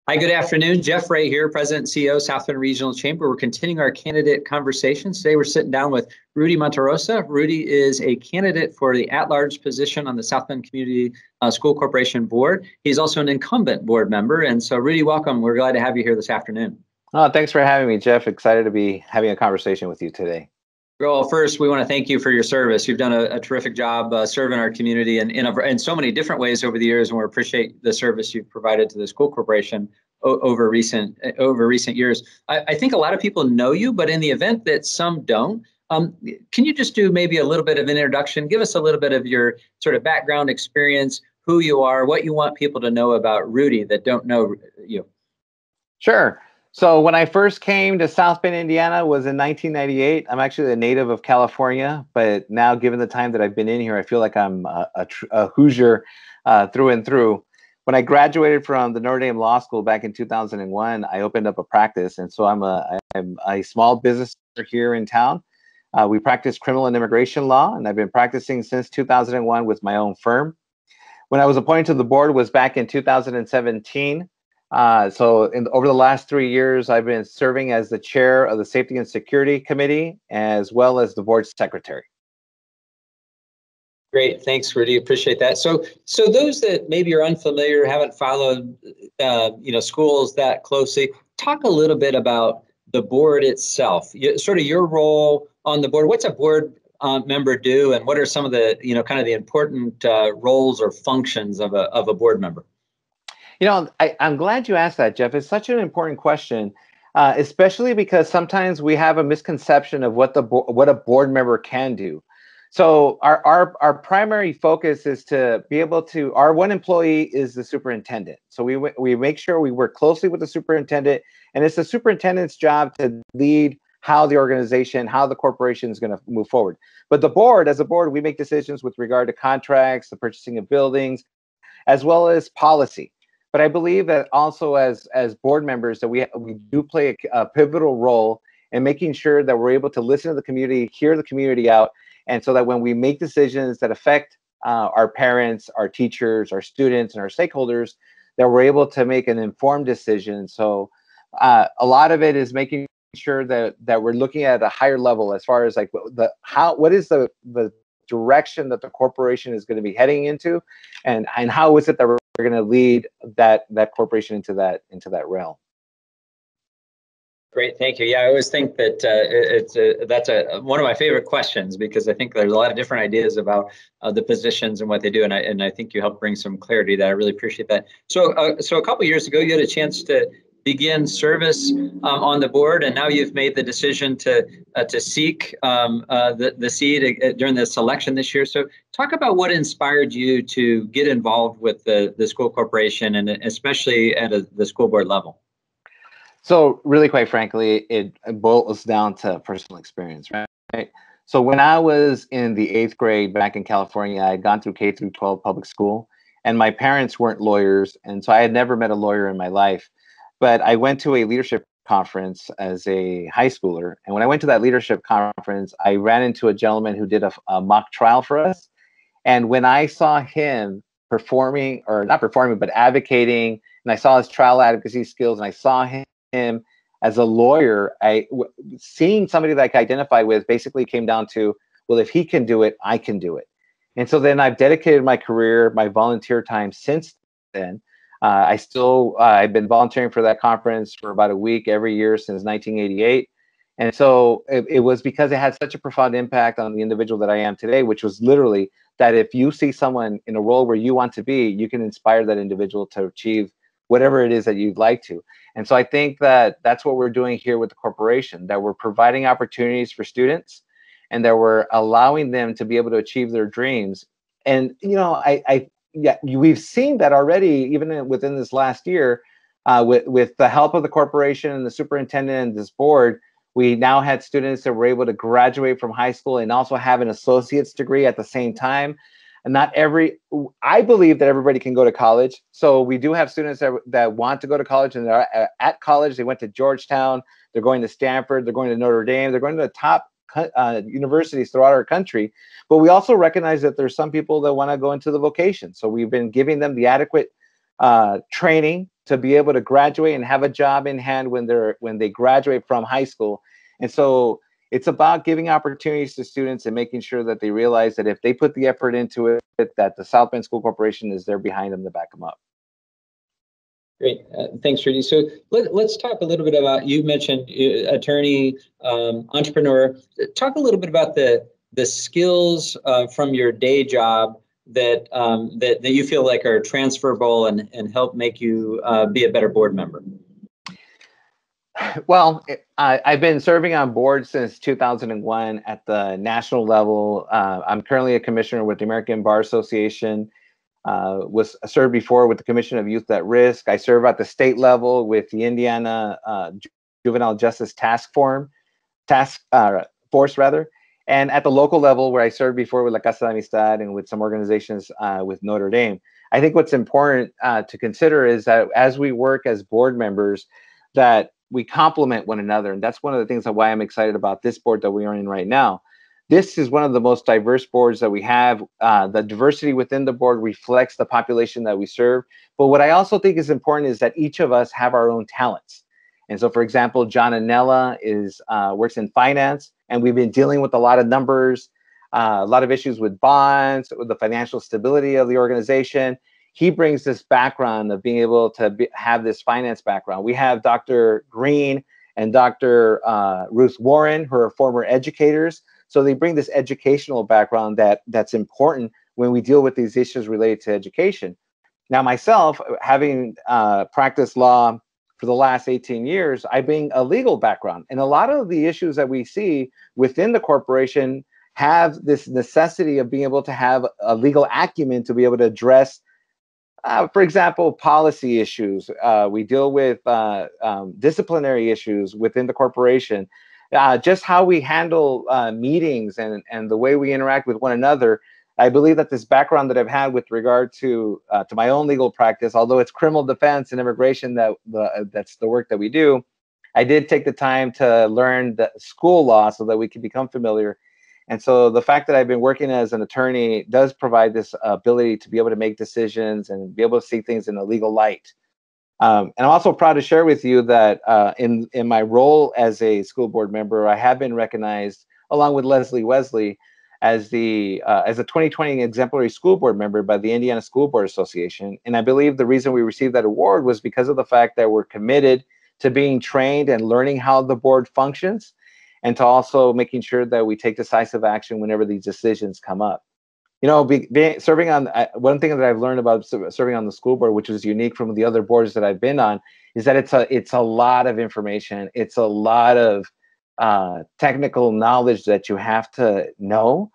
Hi, good afternoon. Jeff Ray here, President and CEO, South Bend Regional Chamber. We're continuing our candidate conversations. Today, we're sitting down with Rudy Monterosa. Rudy is a candidate for the at-large position on the South Bend Community School Corporation Board. He's also an incumbent board member. And so, Rudy, welcome. We're glad to have you here this afternoon. Oh, thanks for having me, Jeff. Excited to be having a conversation with you today. Well, first, we want to thank you for your service. You've done a terrific job serving our community in so many different ways over the years, and we appreciate the service you've provided to the school corporation over recent years. I think a lot of people know you, but in the event that some don't, can you just do maybe a little bit of an introduction? Give us a little bit of your sort of background experience, who you are, what you want people to know about Rudy that don't know you. Sure. So when I first came to South Bend, Indiana was in 1998. I'm actually a native of California, but now given the time that I've been in here, I feel like I'm a Hoosier through and through. When I graduated from the Notre Dame Law School back in 2001, I opened up a practice. And so I'm a small business here in town. We practice criminal and immigration law, and I've been practicing since 2001 with my own firm. When I was appointed to the board was back in 2017. Over the last 3 years, I've been serving as the chair of the Safety and Security Committee, as well as the board secretary. Great, thanks, Rudy. Appreciate that. So those that maybe are unfamiliar, haven't followed, schools that closely, talk a little bit about the board itself. Sort of your role on the board. What's a board member do, and what are some of the, kind of the important roles or functions of a board member? I'm glad you asked that, Jeff. It's such an important question, especially because sometimes we have a misconception of what a board member can do. So our primary focus is to be able to, our one employee is the superintendent. So we make sure we work closely with the superintendent, and it's the superintendent's job to lead how the organization, how the corporation is going to move forward. But the board, as a board, we make decisions with regard to contracts, the purchasing of buildings, as well as policy. But I believe that also as board members that we do play a pivotal role in making sure that we're able to listen to the community, hear the community out, and so that when we make decisions that affect our parents, our teachers, our students, and our stakeholders, that we're able to make an informed decision. So a lot of it is making sure that we're looking at a higher level as far as like what is the direction that the corporation is going to be heading into, and how is it that we're going to lead that corporation into that realm. Great, thank you. Yeah, I always think that that's one of my favorite questions, because I think there's a lot of different ideas about the positions and what they do, and I think you help bring some clarity to that. I really appreciate that. So a couple of years ago, you had a chance to begin service on the board, and now you've made the decision to seek the seat during the selection this year. So talk about what inspired you to get involved with the school corporation, and especially at the school board level. So really, quite frankly, it boils down to personal experience, right? So when I was in the 8th grade back in California, I had gone through K through 12 public school, and my parents weren't lawyers, and so I had never met a lawyer in my life. But I went to a leadership conference as a high schooler, and when I went to that leadership conference, I ran into a gentleman who did a mock trial for us. And when I saw him performing, or not performing, but advocating, and I saw his trial advocacy skills, and I saw him as a lawyer, seeing somebody that I could identify with basically came down to, well, if he can do it, I can do it. And so then I've dedicated my career, my volunteer time since then. I've been volunteering for that conference for about a week every year since 1988. And so it was because it had such a profound impact on the individual that I am today, which was literally that if you see someone in a role where you want to be, you can inspire that individual to achieve whatever it is that you'd like to. And so I think that that's what we're doing here with the corporation, that we're providing opportunities for students, and that we're allowing them to be able to achieve their dreams. And, we've seen that already, even within this last year, with the help of the corporation and the superintendent and this board. We now had students that were able to graduate from high school and also have an associate's degree at the same time. And I believe that everybody can go to college. So we do have students that want to go to college, and they're at college. They went to Georgetown, they're going to Stanford, they're going to Notre Dame, they're going to the top universities throughout our country. But we also recognize that there's some people that want to go into the vocation. So we've been giving them the adequate training to be able to graduate and have a job in hand when they graduate from high school. And so it's about giving opportunities to students and making sure that they realize that if they put the effort into it, that the South Bend School Corporation is there behind them to back them up. Great. Thanks, Rudy. So let's talk a little bit about, you mentioned attorney, entrepreneur. Talk a little bit about the skills from your day job that you feel like are transferable and help make you be a better board member. Well, I've been serving on board since 2001 at the national level. I'm currently a commissioner with the American Bar Association. Was served before with the Commission of Youth at Risk. I serve at the state level with the Indiana Juvenile Justice Task Force, and at the local level where I served before with La Casa de Amistad and with some organizations with Notre Dame. I think what's important to consider is that as we work as board members, that we complement one another, and that's one of the things of why I'm excited about this board that we are in right now. This is one of the most diverse boards that we have. The diversity within the board reflects the population that we serve. But what I also think is important is that each of us have our own talents. And so, for example, John Anella works in finance, and we've been dealing with a lot of numbers, a lot of issues with bonds, with the financial stability of the organization. He brings this background of being able to have this finance background. We have Dr. Green and Dr. Ruth Warren, who are former educators. So they bring this educational background that's important when we deal with these issues related to education. Now, myself, having practiced law for the last 18 years, I bring a legal background. And a lot of the issues that we see within the corporation have this necessity of being able to have a legal acumen to be able to address, for example, policy issues. We deal with disciplinary issues within the corporation. Just how we handle meetings and the way we interact with one another. I believe that this background that I've had with regard to my own legal practice, although it's criminal defense and immigration that's the work that we do, I did take the time to learn the school law so that we could become familiar. And so the fact that I've been working as an attorney does provide this ability to be able to make decisions and be able to see things in a legal light. And I'm also proud to share with you that in my role as a school board member, I have been recognized, along with Leslie Wesley, as a 2020 exemplary school board member by the Indiana School Board Association. And I believe the reason we received that award was because of the fact that we're committed to being trained and learning how the board functions, and to also making sure that we take decisive action whenever these decisions come up. You know, serving on one thing that I've learned about serving on the school board, which is unique from the other boards that I've been on, is that it's a lot of information. It's a lot of technical knowledge that you have to know,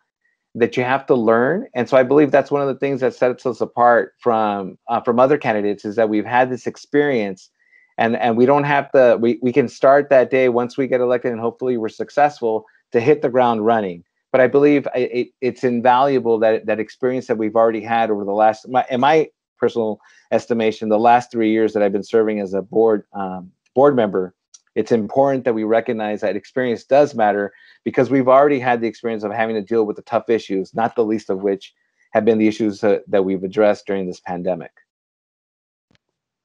that you have to learn. And so I believe that's one of the things that sets us apart from other candidates, is that we've had this experience, and we don't have to. We can start that day once we get elected, and hopefully we're successful to hit the ground running. But I believe it's invaluable that experience that we've already had over the last, in my personal estimation, the last 3 years that I've been serving as a board member. It's important that we recognize that experience does matter, because we've already had the experience of having to deal with the tough issues, not the least of which have been the issues that we've addressed during this pandemic.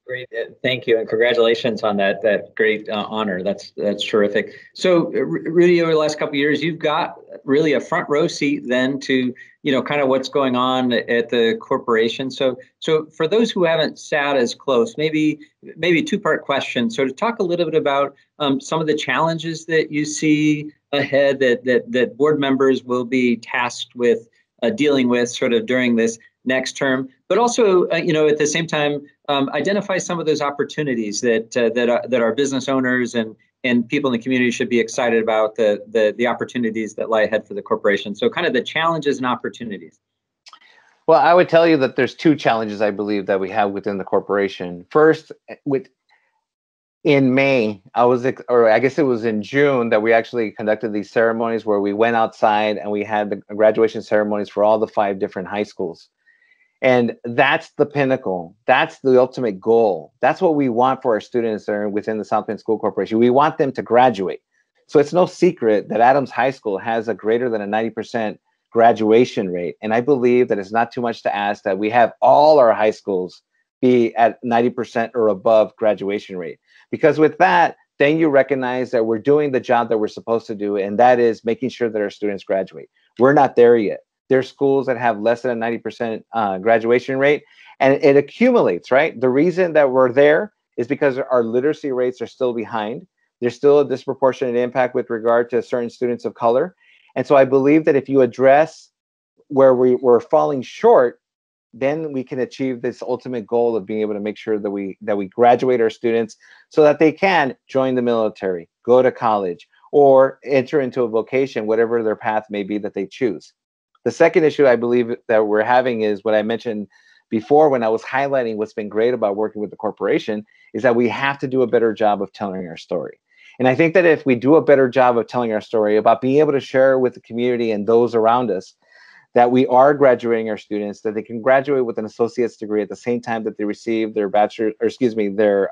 Great, thank you, and congratulations on that great honor. That's terrific. So, Rudy, over the last couple of years, you've got really a front row seat then to kind of what's going on at the corporation. So for those who haven't sat as close, maybe two-part question. So to talk a little bit about some of the challenges that you see ahead that board members will be tasked with dealing with sort of during this next term, but also, at the same time, identify some of those opportunities that our business owners and people in the community should be excited about, the opportunities that lie ahead for the corporation. So kind of the challenges and opportunities. Well, I would tell you that there's two challenges I believe that we have within the corporation. First, in May, I guess it was in June, that we actually conducted these ceremonies where we went outside and we had the graduation ceremonies for all the 5 different high schools. And that's the pinnacle. That's the ultimate goal. That's what we want for our students that are within the South Bend School Corporation. We want them to graduate. So it's no secret that Adams High School has a greater than a 90% graduation rate. And I believe that it's not too much to ask that we have all our high schools be at 90% or above graduation rate. Because with that, then you recognize that we're doing the job that we're supposed to do, and that is making sure that our students graduate. We're not there yet. There's schools that have less than a 90% graduation rate, and it accumulates, right? The reason that we're there is because our literacy rates are still behind. There's still a disproportionate impact with regard to certain students of color. And so I believe that if you address where we're falling short, then we can achieve this ultimate goal of being able to make sure that we graduate our students so that they can join the military, go to college, or enter into a vocation, whatever their path may be that they choose. The second issue I believe that we're having is what I mentioned before when I was highlighting what's been great about working with the corporation is that we have to do a better job of telling our story. And I think that if we do a better job of telling our story, about being able to share with the community and those around us that we are graduating our students, that they can graduate with an associate's degree at the same time that they receive their bachelor, or excuse me, their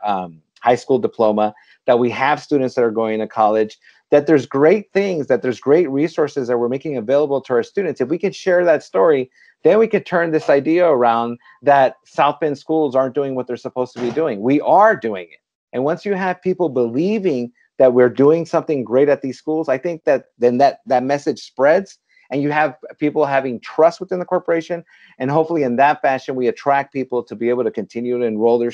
high school diploma, that we have students that are going to college, that there's great things, that there's great resources that we're making available to our students. If we can share that story, then we can turn this idea around that South Bend schools aren't doing what they're supposed to be doing. We are doing it. And once you have people believing that we're doing something great at these schools, I think that then that message spreads, and you have people having trust within the corporation. And hopefully in that fashion, we attract people to be able to continue to enroll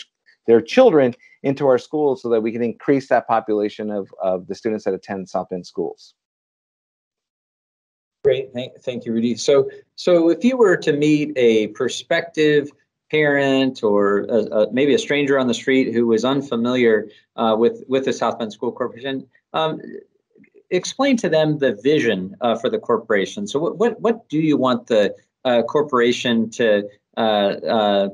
their children into our schools so that we can increase that population of the students that attend South Bend schools. Great, thank you, Rudy. So if you were to meet a prospective parent or maybe a stranger on the street who was unfamiliar with the South Bend School Corporation, explain to them the vision for the corporation. So what do you want the corporation to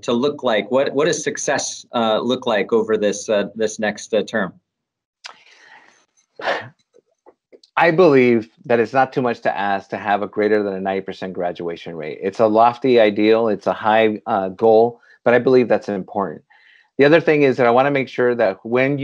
look like? What does success look like over this next term? I believe that it's not too much to ask to have a greater than a 90% graduation rate. It's a lofty ideal. It's a high goal, but I believe that's important. The other thing is that I want to make sure that when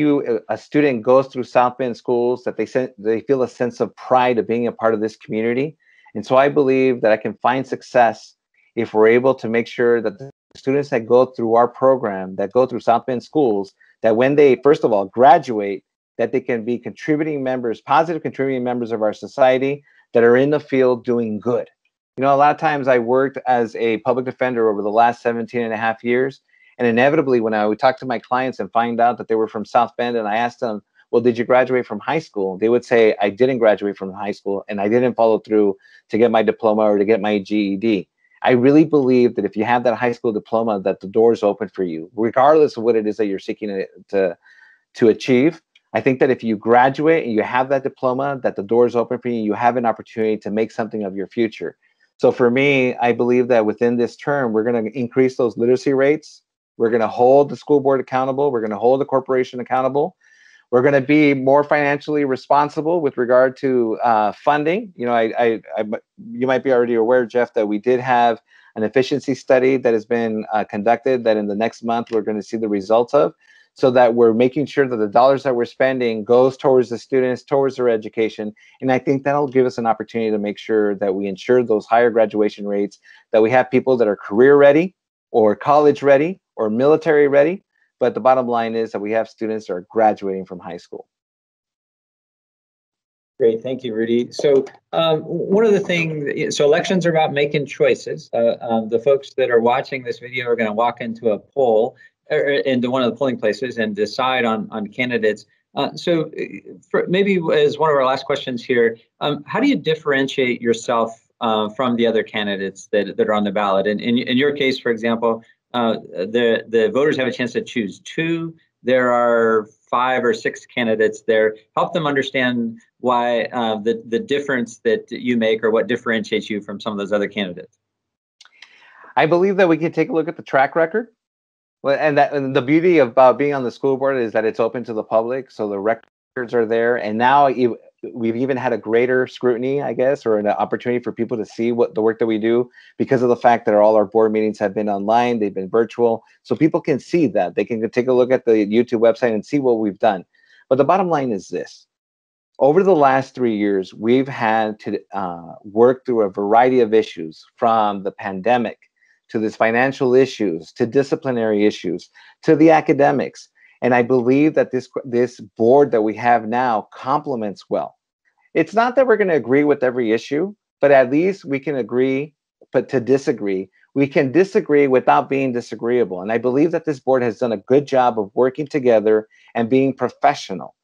a student goes through South Bend schools, that they feel a sense of pride of being a part of this community. And so I believe that I can find success if we're able to make sure that the students that go through our program, that go through South Bend schools, that when they, first of all, graduate, that they can be contributing members, positive contributing members of our society that are in the field doing good. You know, a lot of times I worked as a public defender over the last 17 and a half years. And inevitably, when I would talk to my clients and find out that they were from South Bend, and I asked them, well, did you graduate from high school? They would say, I didn't graduate from high school, and I didn't follow through to get my diploma or to get my GED. I really believe that if you have that high school diploma, that the door's open for you, regardless of what it is that you're seeking to achieve. I think that if you graduate and you have that diploma, that the door's open for you, you have an opportunity to make something of your future. So for me, I believe that within this term, we're going to increase those literacy rates. We're going to hold the school board accountable. We're going to hold the corporation accountable. We're going to be more financially responsible with regard to funding. You know, you might be already aware, Jeff, that we did have an efficiency study that has been conducted that in the next month we're going to see the results of, so that we're making sure that the dollars that we're spending goes towards the students, towards their education. And I think that'll give us an opportunity to make sure that we ensure those higher graduation rates, that we have people that are career ready or college ready or military ready. But the bottom line is that we have students that are graduating from high school. Great, thank you, Rudy. So one of the things, so elections are about making choices. The folks that are watching this video are going to walk into a poll, or into one of the polling places, and decide on candidates. So maybe as one of our last questions here, how do you differentiate yourself from the other candidates that are on the ballot? And in your case, for example, the voters have a chance to choose two. There are 5 or 6 candidates there. Help them understand why the difference that you make, or what differentiates you from some of those other candidates. I believe that we can take a look at the track record. Well, and the beauty about being on the school board is that it's open to the public, so the records are there. And now we've even had a greater scrutiny, I guess, or an opportunity for people to see what the work that we do, because of the fact that all our board meetings have been online, they've been virtual, so people can see that. They can take a look at the YouTube website and see what we've done. But the bottom line is this: over the last 3 years, we've had to work through a variety of issues, from the pandemic to this financial issues, to disciplinary issues, to the academics. And I believe that this board that we have now complements well. It's not that we're going to agree with every issue, but at least we can agree, but to disagree. We can disagree without being disagreeable. And I believe that this board has done a good job of working together and being professional.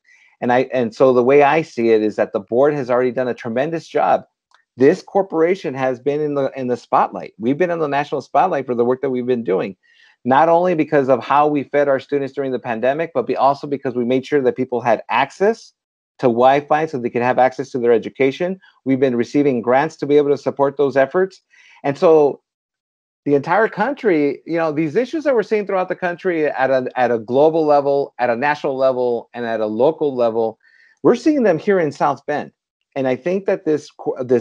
And so the way I see it is that the board has already done a tremendous job. This corporation has been in the spotlight. We've been in the national spotlight for the work that we've been doing, not only because of how we fed our students during the pandemic, but also because we made sure that people had access to Wi-Fi so they could have access to their education. We've been receiving grants to be able to support those efforts. And so the entire country, these issues that we're seeing throughout the country at a global level, at a national level, and at a local level, we're seeing them here in South Bend. And I think that this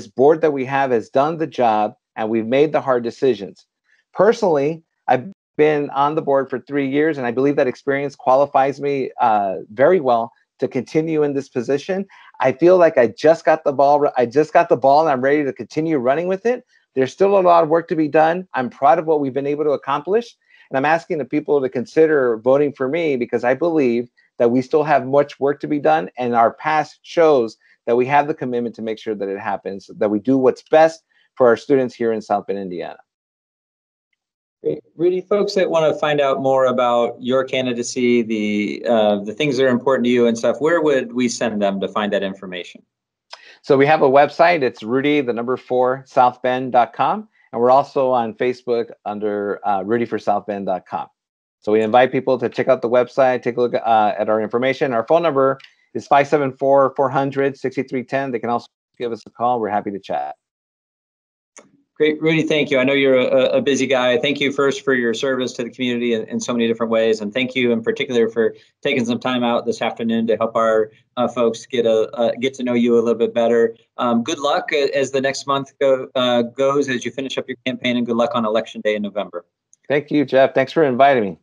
board that we have has done the job, and we've made the hard decisions. Personally, I've been on the board for 3 years, and I believe that experience qualifies me very well to continue in this position. I feel like I just got the ball, and I'm ready to continue running with it. There's still a lot of work to be done. I'm proud of what we've been able to accomplish. And I'm asking the people to consider voting for me because I believe that we still have much work to be done. And our past shows that we have the commitment to make sure that it happens, that we do what's best for our students here in South Bend, Indiana. Great. Rudy, folks that want to find out more about your candidacy, the things that are important to you and stuff, where would we send them to find that information? So we have a website. It's rudy4southbend.com. And we're also on Facebook under rudyforsouthbend.com. So we invite people to check out the website, take a look at our information. Our phone number is 574-400-6310. They can also give us a call. We're happy to chat. Great, Rudy, thank you. I know you're a busy guy. Thank you first for your service to the community in so many different ways. And thank you in particular for taking some time out this afternoon to help our folks get to know you a little bit better. Good luck as the next month goes as you finish up your campaign, and good luck on Election Day in November. Thank you, Jeff. Thanks for inviting me.